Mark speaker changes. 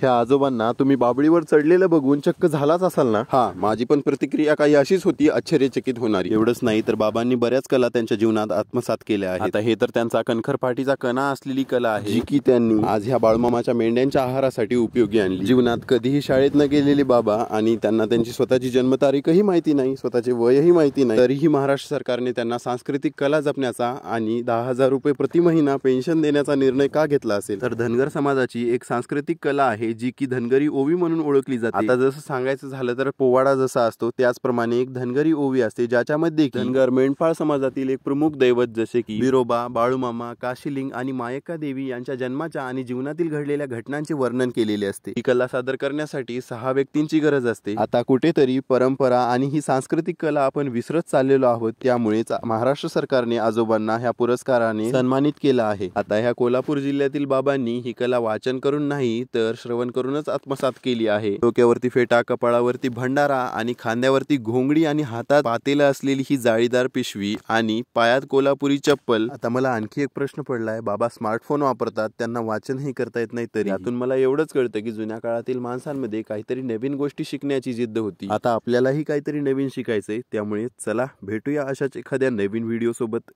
Speaker 1: ह्या आजोबांना तुम्ही बाबळीवर चढलेलं बघून चक्क झालाच असाल ना?
Speaker 2: हा, माझी पण प्रतिक्रिया काही अशीच होती, आश्चर्यचकित होणारी.
Speaker 1: एवढंच नाही तर बाबांनी बऱ्याच कला त्यांच्या जीवनात आत्मसात केल्या आहेत. आता हे तर त्यांचा कणखर पाठीचा कणा असलेली कला आहे, जी की त्यांनी आज ह्या बाळूमामाच्या मेंढ्यांच्या आहारासाठी उपयोगी आणली. जीवनात कधीही शाळेत न गेलेले बाबा आणि त्यांना त्यांची स्वतःची जन्मतारीखही माहिती नाही, स्वतःचे वयही माहिती नाही, तरीही महाराष्ट्र सरकारने त्यांना सांस्कृतिक कला जपण्याचा आणि 10,000 रुपये प्रति महिना पेन्शन देण्याचा निर्णय का घेतला असेल? तर धनगर समाजाची एक सांस्कृतिक कला आहे, जी की धनगरी ओवी म्हणून ओळखली जाते. आता जसं सांगायचं झालं तर पोवाडा जसा असतो त्याचप्रमाणे एक धनगरी ओवी असते, ज्याच्यामध्ये धनगर मेंढपाळ समाजातील एक प्रमुख दैवत जसे की बिरोबा, बाळूमामा, काशीलिंग आणि मायक्का देवी यांच्या जन्माच्या आणि जीवनातील घडलेल्या घटनांचे वर्णन केलेले असते. ही कला सादर करण्यासाठी 6 व्यक्तींची गरज असते. आता कुठेतरी परंपरा आणि ही सांस्कृतिक कला आपण विसरत चाललेलो आहोत, त्यामुळेच महाराष्ट्र सरकारने आजोबांना ह्या पुरस्काराने सन्मानित केलं आहे. आता ह्या कोल्हापूर जिल्ह्यातील बाबांनी ही कला वाचन करून नाही तर श्रवण करूनच आत्मसात केली आहे. डोक्यावरती फेटा, कपाळावरती भंडारा आणि खांद्यावरती घोंगडी आणि हातात पातेलं असलेली ही जाळीदार पिशवी आणि पायात कोल्हापुरी चप्पल. आता मला आणखी एक प्रश्न पडलाय, बाबा स्मार्टफोन वापरतात, त्यांना वाचनही करता येत नाही, तरी यातून मला एवढंच कळतं की जुन्या काळातील माणसांमध्ये काहीतरी नवीन गोष्टी शिकण्याची जिद्द होती. आता आपल्यालाही काहीतरी नवीन शिकायचंय, त्यामुळे चला भेटूया अशाच एखाद्या नवीन व्हिडिओ सोबत.